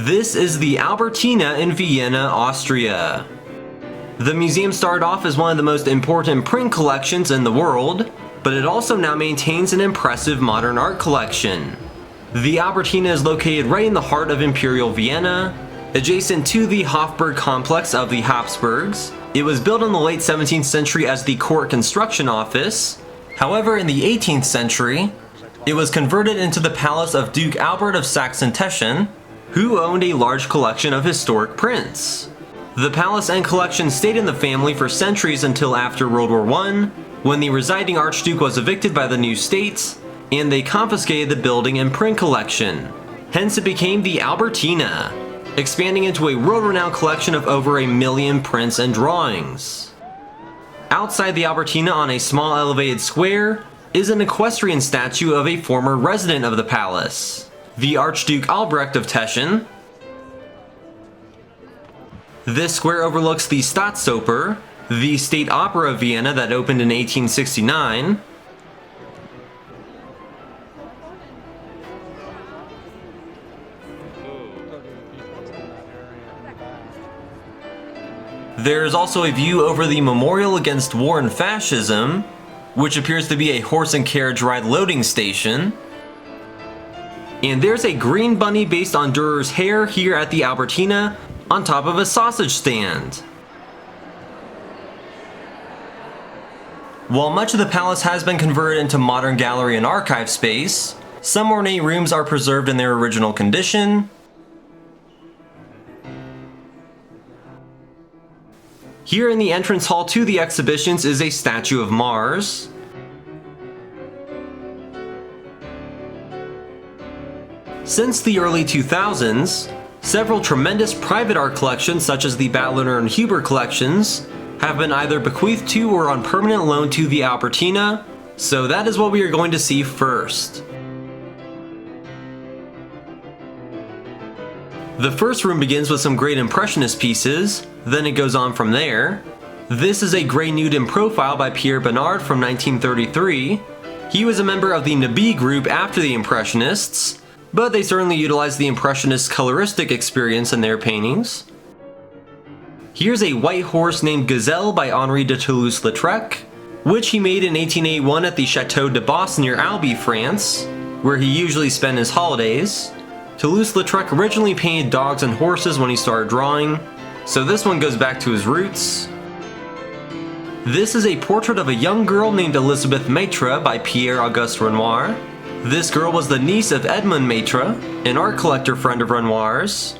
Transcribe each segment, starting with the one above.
This is the Albertina in Vienna, Austria. The museum started off as one of the most important print collections in the world, but it also now maintains an impressive modern art collection. The Albertina is located right in the heart of Imperial Vienna, adjacent to the Hofburg complex of the Habsburgs. It was built in the late 17th century as the court construction office. However, in the 18th century, it was converted into the palace of Duke Albert of Saxon-Teschen, who owned a large collection of historic prints. The palace and collection stayed in the family for centuries until after World War I, when the residing Archduke was evicted by the new states, and they confiscated the building and print collection. Hence it became the Albertina, expanding into a world-renowned collection of over 1 million prints and drawings. Outside the Albertina on a small elevated square is an equestrian statue of a former resident of the palace, the Archduke Albrecht of Teschen. This square overlooks the Staatsoper, the State Opera of Vienna that opened in 1869. There is also a view over the Memorial Against War and Fascism, which appears to be a horse and carriage ride loading station. And there's a green bunny based on Durer's hair here at the Albertina on top of a sausage stand. While much of the palace has been converted into modern gallery and archive space, some ornate rooms are preserved in their original condition. Here in the entrance hall to the exhibitions is a statue of Mars. Since the early 2000s, several tremendous private art collections such as the Batliner and Huber collections have been either bequeathed to or on permanent loan to the Albertina, so that is what we are going to see first. The first room begins with some great Impressionist pieces, then it goes on from there. This is a grey nude in profile by Pierre Bonnard from 1933. He was a member of the Nabi group after the Impressionists, but they certainly utilized the Impressionist coloristic experience in their paintings. Here's a white horse named Gazelle by Henri de Toulouse-Lautrec, which he made in 1881 at the Château de Boss near Albi, France, where he usually spent his holidays. Toulouse-Lautrec originally painted dogs and horses when he started drawing, so this one goes back to his roots. This is a portrait of a young girl named Elisabeth Maitre by Pierre-Auguste Renoir. This girl was the niece of Edmond Maitre, an art collector friend of Renoir's.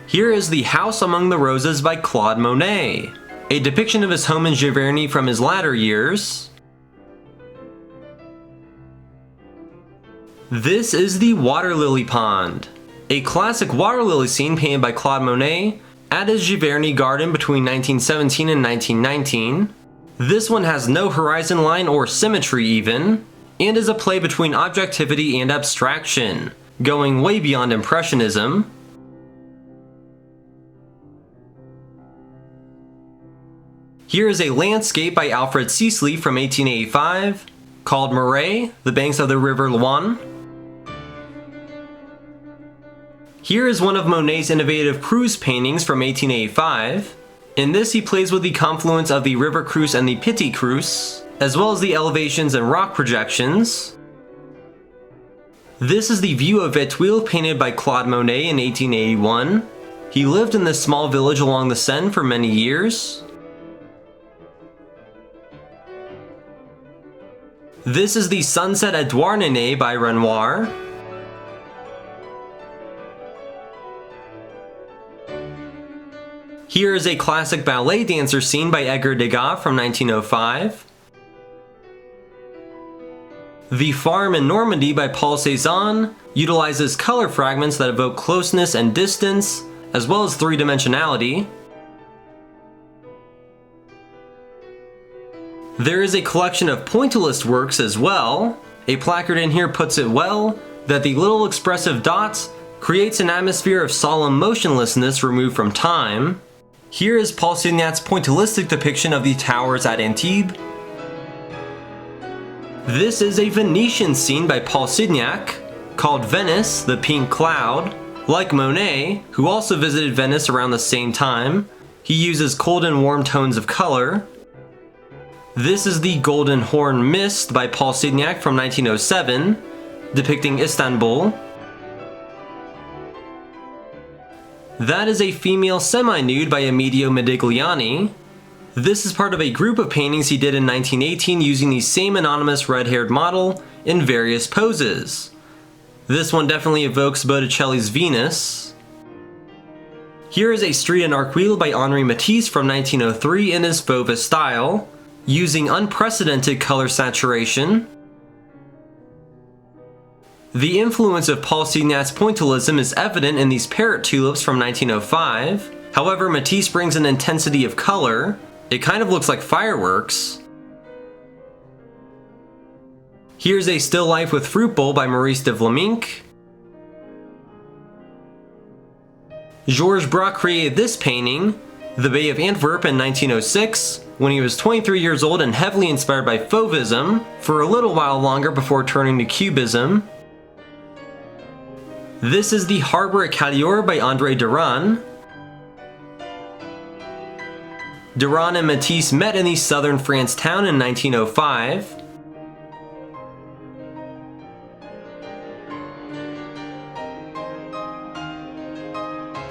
Here is The House Among the Roses by Claude Monet, a depiction of his home in Giverny from his latter years. This is the Water Lily Pond, a classic water lily scene painted by Claude Monet at his Giverny garden between 1917 and 1919. This one has no horizon line or symmetry even, and is a play between objectivity and abstraction, going way beyond Impressionism. Here is a landscape by Alfred Sisley from 1885, called Marais, the banks of the river Loire. Here is one of Monet's innovative cruise paintings from 1885. In this he plays with the confluence of the River Creuse and the Petit Creuse, as well as the elevations and rock projections. This is the view of Vétuile painted by Claude Monet in 1881. He lived in this small village along the Seine for many years. This is the Sunset at Douarnenez by Renoir. Here is a classic ballet dancer scene by Edgar Degas from 1905. The Farm in Normandy by Paul Cézanne utilizes color fragments that evoke closeness and distance, as well as three-dimensionality. There is a collection of pointillist works as well. A placard in here puts it well, that the little expressive dots creates an atmosphere of solemn motionlessness removed from time. Here is Paul Signat's pointillistic depiction of the towers at Antibes. This is a Venetian scene by Paul Signac. called Venice, the Pink Cloud. Like Monet, who also visited Venice around the same time, he uses cold and warm tones of color. This is the Golden Horn Mist by Paul Signac from 1907, depicting Istanbul. That is a female semi-nude by Amedeo Modigliani. This is part of a group of paintings he did in 1918 using the same anonymous red-haired model in various poses. This one definitely evokes Botticelli's Venus. Here is a Street in Arcueil by Henri Matisse from 1903 in his Fauvism style, using unprecedented color saturation. The influence of Paul Signac's pointillism is evident in these parrot tulips from 1905. However, Matisse brings an intensity of color. It kind of looks like fireworks. Here's a still life with fruit bowl by Maurice de Vlaminck. Georges Braque created this painting, The Bay of Antwerp, in 1906, when he was 23 years old and heavily inspired by Fauvism, for a little while longer before turning to Cubism. This is The Harbor at Cadior by André Derain. Derain and Matisse met in the southern France town in 1905.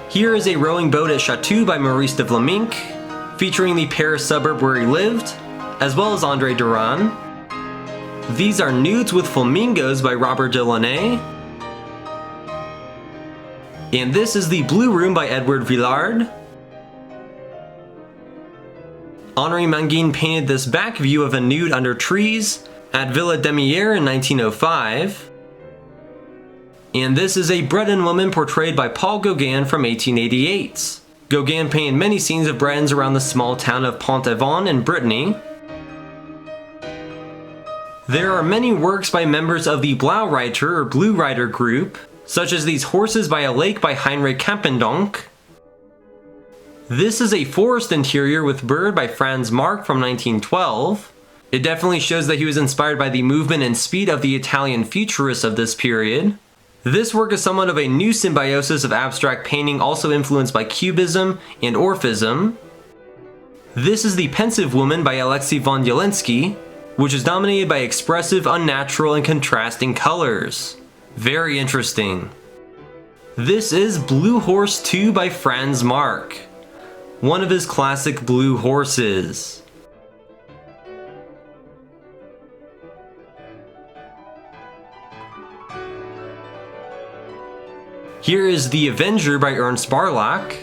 Here is a rowing boat at Chatou by Maurice de Vlaminck, featuring the Paris suburb where he lived, as well as André Derain. These are Nudes with Flamingos by Robert Delaunay. And this is The Blue Room by Edward Villard. Henri Manguin painted this back view of a nude under trees at Villa Demière in 1905. And this is a Breton woman portrayed by Paul Gauguin from 1888. Gauguin painted many scenes of Bretons around the small town of Pont-Aven in Brittany. There are many works by members of the Blaureiter or Blue Rider group, such as these Horses by a Lake by Heinrich Campendonck. This is a forest interior with bird by Franz Marc from 1912. It definitely shows that he was inspired by the movement and speed of the Italian futurists of this period. This work is somewhat of a new symbiosis of abstract painting, also influenced by Cubism and Orphism. This is The Pensive Woman by Alexei von Jelinsky, which is dominated by expressive, unnatural, and contrasting colors. Very interesting. This is Blue Horse 2 by Franz Marc, one of his classic blue horses. Here is The Avenger by Ernst Barlach.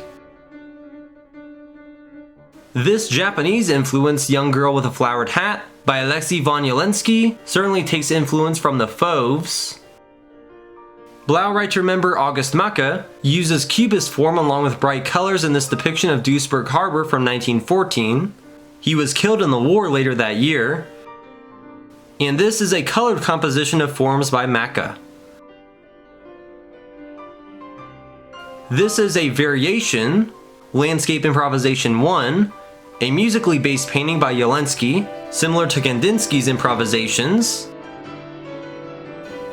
This Japanese-influenced Young Girl with a Flowered Hat by Alexei von Jelinsky certainly takes influence from the Fauves. Blaureiter member August Macke uses cubist form along with bright colors in this depiction of Duisburg Harbor from 1914. He was killed in the war later that year. And this is a colored composition of forms by Macke. This is a variation, Landscape Improvisation 1, a musically based painting by Jelinsky, similar to Kandinsky's improvisations.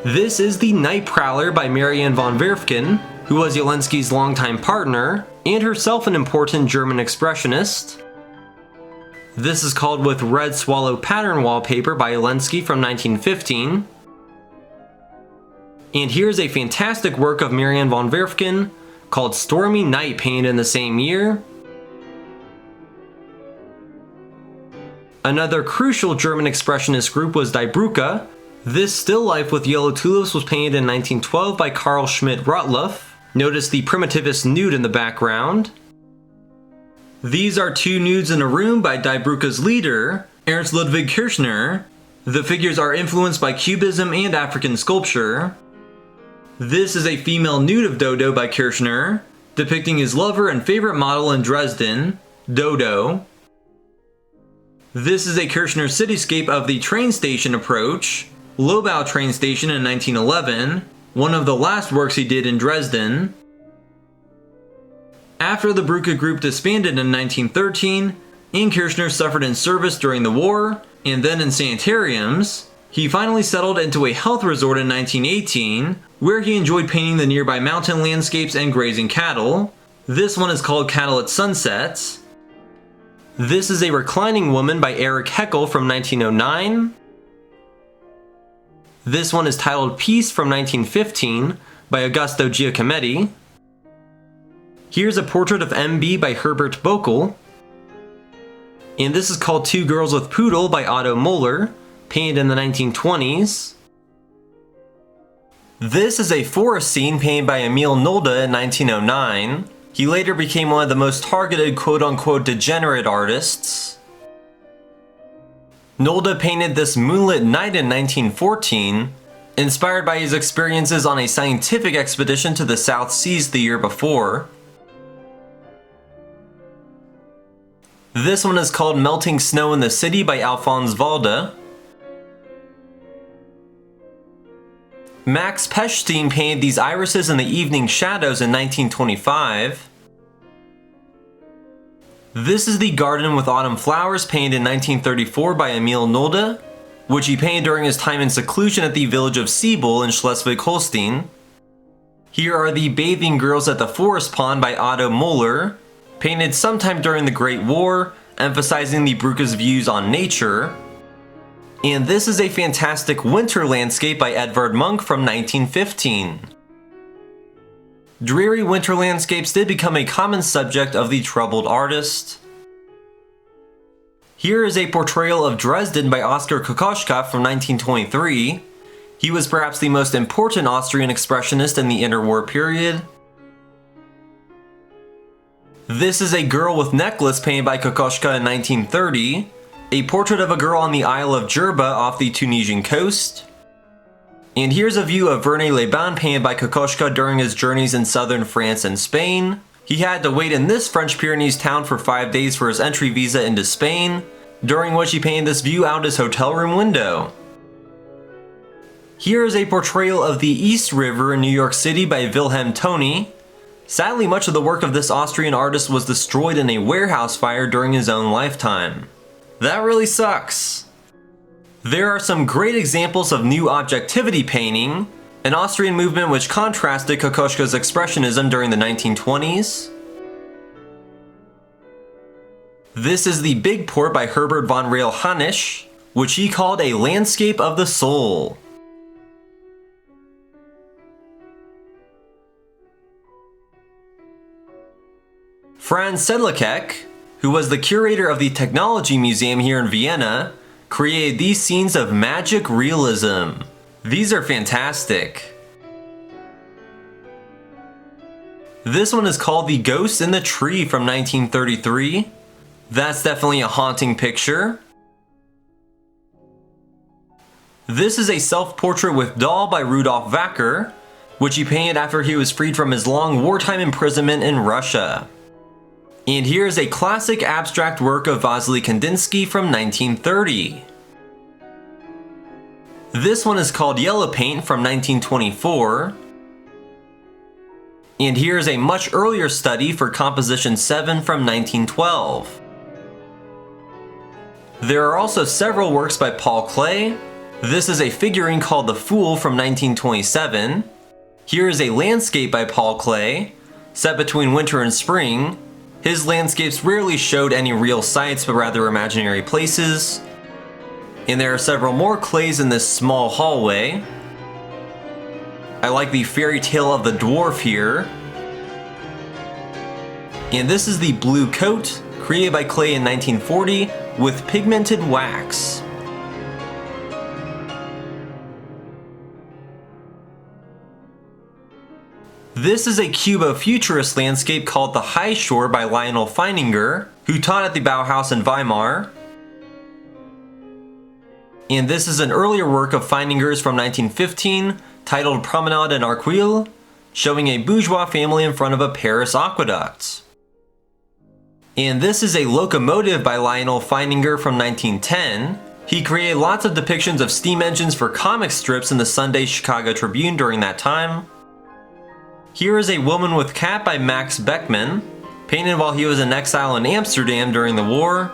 This is The Night Prowler by Marianne von Werfken, who was Jelinsky's longtime partner, and herself an important German expressionist. This is called With Red Swallow Pattern Wallpaper by Jelinsky from 1915. And here's a fantastic work of Marianne von Werfken called Stormy Night, painted in the same year. Another crucial German expressionist group was Die Brucke. This still life with yellow tulips was painted in 1912 by Carl Schmidt-Rottluff. Notice the primitivist nude in the background. These are two nudes in a room by Die Brucke's leader, Ernst Ludwig Kirchner. The figures are influenced by Cubism and African sculpture. This is a female nude of Dodo by Kirchner, depicting his lover and favorite model in Dresden, Dodo. This is a Kirchner cityscape of the train station approach, Lobau train station in 1911, one of the last works he did in Dresden. After the Brucke group disbanded in 1913, and Kirchner suffered in service during the war, and then in sanitariums, He finally settled into a health resort in 1918, where he enjoyed painting the nearby mountain landscapes and grazing cattle. This one is called Cattle at Sunset. This is a reclining woman by Erich Heckel from 1909. This one is titled Peace from 1915 by Augusto Giacometti. Here's a portrait of MB by Herbert Boeckel. And this is called Two Girls with Poodle by Otto Moeller, painted in the 1920s. This is a forest scene painted by Emil Nolde in 1909. He later became one of the most targeted quote-unquote degenerate artists. Nolde painted this moonlit night in 1914, inspired by his experiences on a scientific expedition to the South Seas the year before. This one is called Melting Snow in the City by Alphonse Valde. Max Pechstein painted these irises in the evening shadows in 1925. This is the Garden with Autumn Flowers painted in 1934 by Emil Nolde, which he painted during his time in seclusion at the village of Siebel in Schleswig-Holstein. Here are the Bathing Girls at the Forest Pond by Otto Moeller, painted sometime during the Great War, emphasizing the Brucke's views on nature. And this is a fantastic winter landscape by Edvard Munch from 1915. Dreary winter landscapes did become a common subject of the troubled artist. Here is a portrayal of Dresden by Oskar Kokoschka from 1923. He was perhaps the most important Austrian expressionist in the interwar period. This is a girl with necklace painted by Kokoschka in 1930, a portrait of a girl on the Isle of Jerba off the Tunisian coast. And here's a view of Verneuil-les-Bains painted by Kokoschka during his journeys in southern France and Spain. He had to wait in this French Pyrenees town for 5 days for his entry visa into Spain, during which he painted this view out his hotel room window. Here is a portrayal of the East River in New York City by Wilhelm Toni. Sadly, much of the work of this Austrian artist was destroyed in a warehouse fire during his own lifetime. That really sucks. There are some great examples of new objectivity painting, an Austrian movement which contrasted Kokoschka's expressionism during the 1920s. This is the Big Port by Herbert von Reilhanisch, which he called a landscape of the soul. Franz Sedlacek, who was the curator of the Technology Museum here in Vienna, created these scenes of magic realism. These are fantastic. This one is called The Ghost in the Tree from 1933. That's definitely a haunting picture. This is a self-portrait with doll by Rudolf Wacker, which he painted after he was freed from his long wartime imprisonment in Russia. And here is a classic abstract work of Wassily Kandinsky from 1930. This one is called Yellow Paint from 1924. And here is a much earlier study for Composition 7 from 1912. There are also several works by Paul Klee. This is a figurine called The Fool from 1927. Here is a landscape by Paul Klee, set between winter and spring. His landscapes rarely showed any real sights, but rather imaginary places. And there are several more Klees in this small hallway. I like the fairy tale of the dwarf here. And this is the Blue Coat, created by Klee in 1940 with pigmented wax. This is a Cubo-Futurist landscape called The High Shore by Lionel Feininger, who taught at the Bauhaus in Weimar. And this is an earlier work of Feininger's from 1915, titled Promenade en Arcueil, showing a bourgeois family in front of a Paris aqueduct. And this is a locomotive by Lionel Feininger from 1910. He created lots of depictions of steam engines for comic strips in the Sunday Chicago Tribune during that time. Here is A Woman with Cat by Max Beckmann, painted while he was in exile in Amsterdam during the war.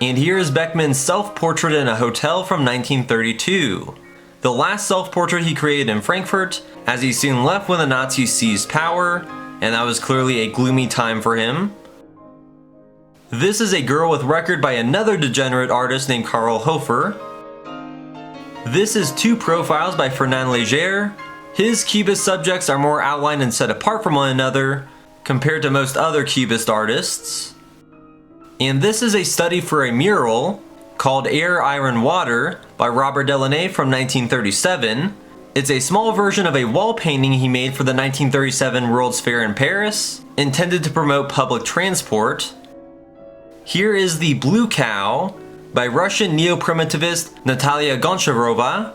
And here is Beckmann's self-portrait in a hotel from 1932. The last self-portrait he created in Frankfurt, as he soon left when the Nazis seized power, and that was clearly a gloomy time for him. This is a girl with record by another degenerate artist named Karl Hofer. This is two profiles by Fernand Léger. His Cubist subjects are more outlined and set apart from one another, compared to most other Cubist artists. And this is a study for a mural called Air, Iron, Water by Robert Delaunay from 1937. It's a small version of a wall painting he made for the 1937 World's Fair in Paris, intended to promote public transport. Here is the Blue Cow by Russian neo-primitivist Natalia Goncharova.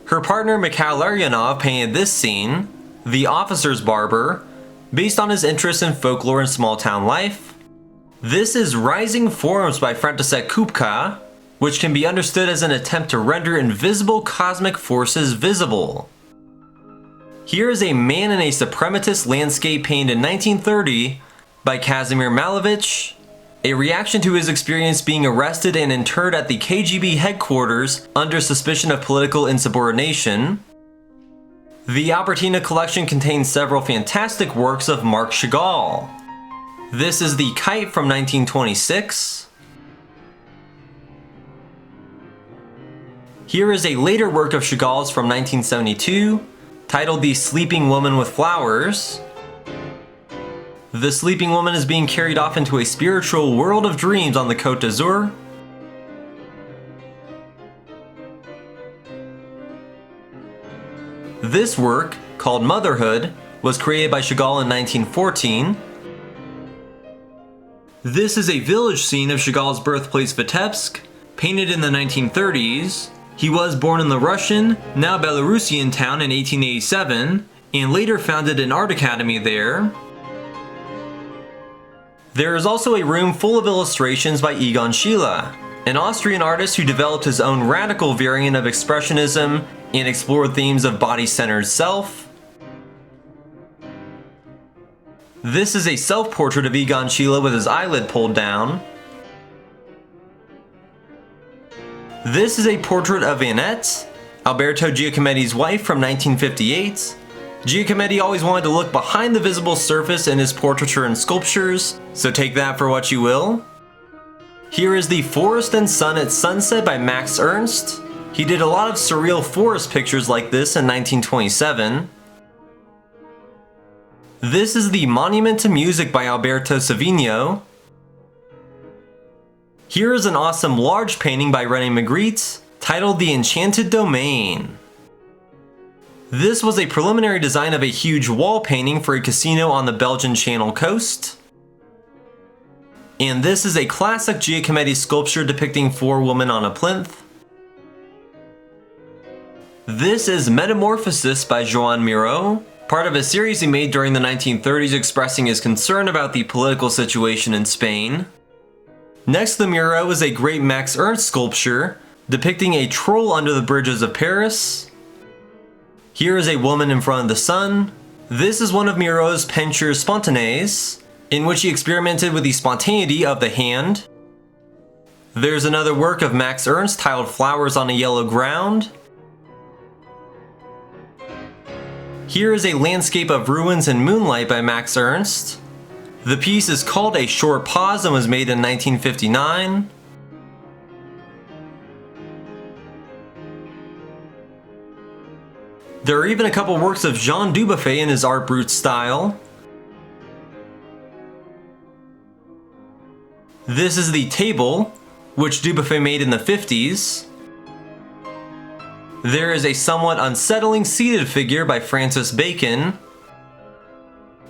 Her partner Mikhail Larionov painted this scene, The Officer's Barber, based on his interest in folklore and small-town life. This is Rising Forms by František Kupka, which can be understood as an attempt to render invisible cosmic forces visible. Here is a man in a suprematist landscape painted in 1930 by Kazimir Malevich, a reaction to his experience being arrested and interred at the KGB headquarters under suspicion of political insubordination. The Albertina collection contains several fantastic works of Marc Chagall. This is The Kite from 1926. Here is a later work of Chagall's from 1972, titled The Sleeping Woman with Flowers. The sleeping woman is being carried off into a spiritual world of dreams on the Côte d'Azur. This work, called Motherhood, was created by Chagall in 1914. This is a village scene of Chagall's birthplace Vitebsk, painted in the 1930s. He was born in the Russian, now Belarusian town in 1887, and later founded an art academy there. There is also a room full of illustrations by Egon Schiele, an Austrian artist who developed his own radical variant of expressionism and explored themes of body-centered self. This is a self-portrait of Egon Schiele with his eyelid pulled down. This is a portrait of Annette, Alberto Giacometti's wife from 1958. Giacometti always wanted to look behind the visible surface in his portraiture and sculptures, so take that for what you will. Here is The Forest and Sun at Sunset by Max Ernst. He did a lot of surreal forest pictures like this in 1927. This is The Monument to Music by Alberto Savigno. Here is an awesome large painting by René Magritte, titled The Enchanted Domain. This was a preliminary design of a huge wall painting for a casino on the Belgian Channel coast. And this is a classic Giacometti sculpture depicting 4 women on a plinth. This is Metamorphosis by Joan Miró, part of a series he made during the 1930s expressing his concern about the political situation in Spain. Next to Miró is a great Max Ernst sculpture depicting a troll under the bridges of Paris. Here is a woman in front of the sun. This is one of Miró's Peintures Spontanées, in which he experimented with the spontaneity of the hand. There's another work of Max Ernst titled Flowers on a Yellow Ground. Here is a landscape of ruins and moonlight by Max Ernst. The piece is called A Short Pause and was made in 1959. There are even a couple works of Jean Dubuffet in his Art Brut style. This is The Table, which Dubuffet made in the 50s. There is a somewhat unsettling seated figure by Francis Bacon.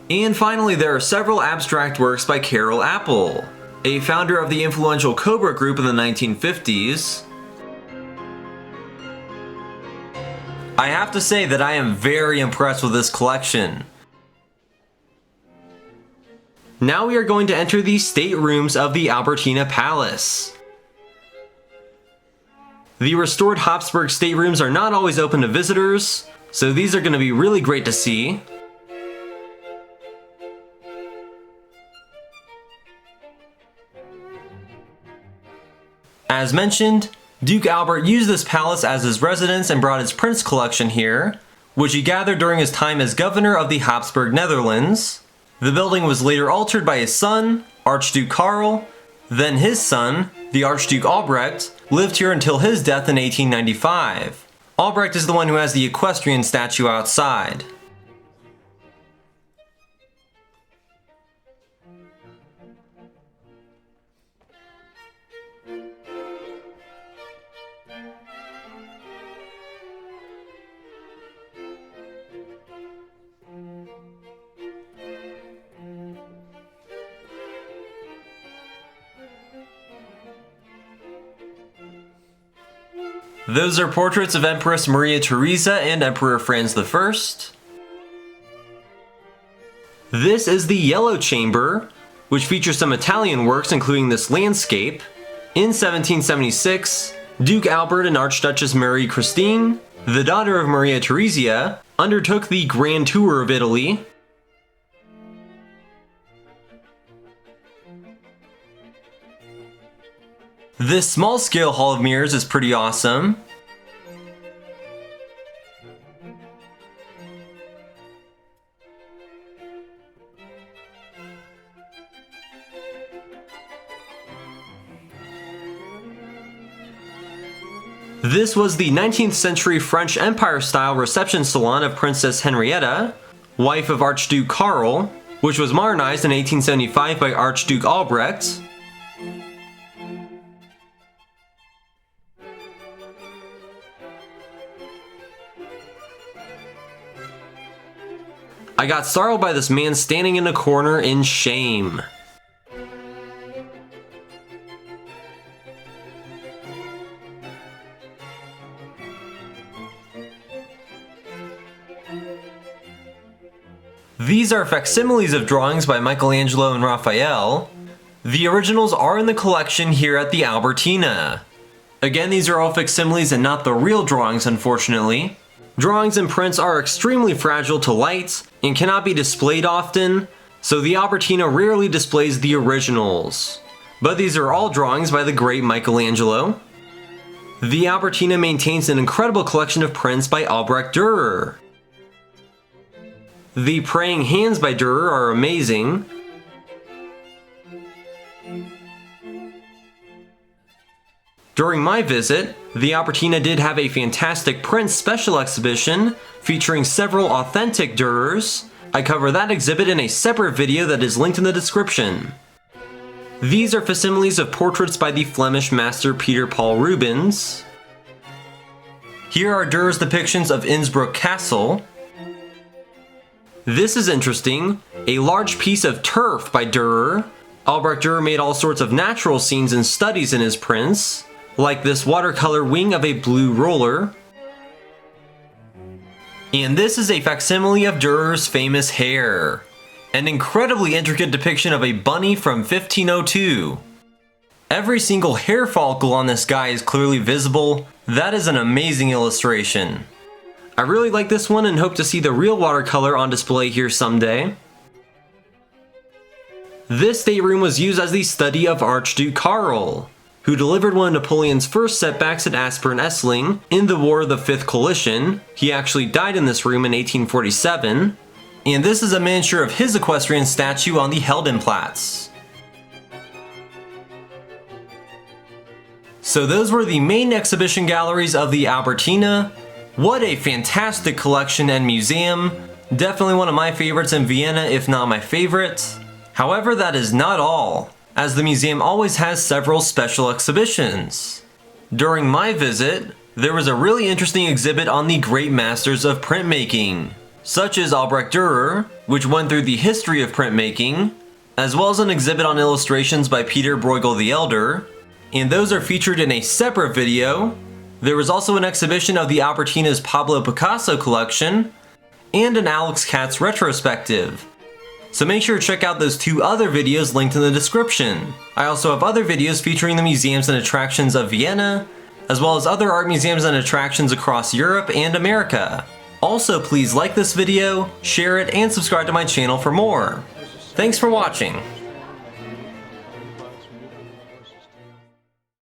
And finally, there are several abstract works by Carol Apple, a founder of the influential Cobra group in the 1950s. I have to say that I am very impressed with this collection. Now we are going to enter the staterooms of the Albertina Palace. The restored Habsburg staterooms are not always open to visitors, so these are going to be really great to see. As mentioned, Duke Albert used this palace as his residence and brought his prince collection here, which he gathered during his time as governor of the Habsburg Netherlands. The building was later altered by his son, Archduke Karl. Then his son, the Archduke Albrecht, lived here until his death in 1895. Albrecht is the one who has the equestrian statue outside. Those are portraits of Empress Maria Theresa and Emperor Franz I. This is the Yellow Chamber, which features some Italian works including this landscape. In 1776, Duke Albert and Archduchess Marie Christine, the daughter of Maria Theresia, undertook the Grand Tour of Italy. This small-scale Hall of Mirrors is pretty awesome. This was the 19th century French Empire-style reception salon of Princess Henrietta, wife of Archduke Karl, which was modernized in 1875 by Archduke Albrecht. I got startled by this man standing in a corner in shame. These are facsimiles of drawings by Michelangelo and Raphael. The originals are in the collection here at the Albertina. Again, these are all facsimiles and not the real drawings, unfortunately. Drawings and prints are extremely fragile to light and cannot be displayed often, so the Albertina rarely displays the originals. But these are all drawings by the great Michelangelo. The Albertina maintains an incredible collection of prints by Albrecht Dürer. The Praying Hands by Dürer are amazing. During my visit, the Albertina did have a fantastic print special exhibition featuring several authentic Dürers. I cover that exhibit in a separate video that is linked in the description. These are facsimiles of portraits by the Flemish master Peter Paul Rubens. Here are Dürer's depictions of Innsbruck Castle. This is interesting, a large piece of turf by Dürer. Albrecht Dürer made all sorts of natural scenes and studies in his prints, like this watercolor wing of a blue roller. And this is a facsimile of Dürer's famous hair, an incredibly intricate depiction of a bunny from 1502. Every single hair follicle on this guy is clearly visible. That is an amazing illustration. I really like this one and hope to see the real watercolor on display here someday. This stateroom was used as the study of Archduke Karl, who delivered one of Napoleon's first setbacks at Aspern-Essling in the War of the Fifth Coalition. He actually died in this room in 1847. And this is a miniature of his equestrian statue on the Heldenplatz. So those were the main exhibition galleries of the Albertina. What a fantastic collection and museum. Definitely one of my favorites in Vienna, if not my favorite. However, that is not all, as the museum always has several special exhibitions. During my visit, there was a really interesting exhibit on the great masters of printmaking, such as Albrecht Dürer, which went through the history of printmaking, as well as an exhibit on illustrations by Peter Bruegel the Elder, and those are featured in a separate video. There was also an exhibition of the Albertina's Pablo Picasso collection, and an Alex Katz retrospective. So make sure to check out those two other videos linked in the description. I also have other videos featuring the museums and attractions of Vienna, as well as other art museums and attractions across Europe and America. Also, please like this video, share it, and subscribe to my channel for more. Thanks for watching.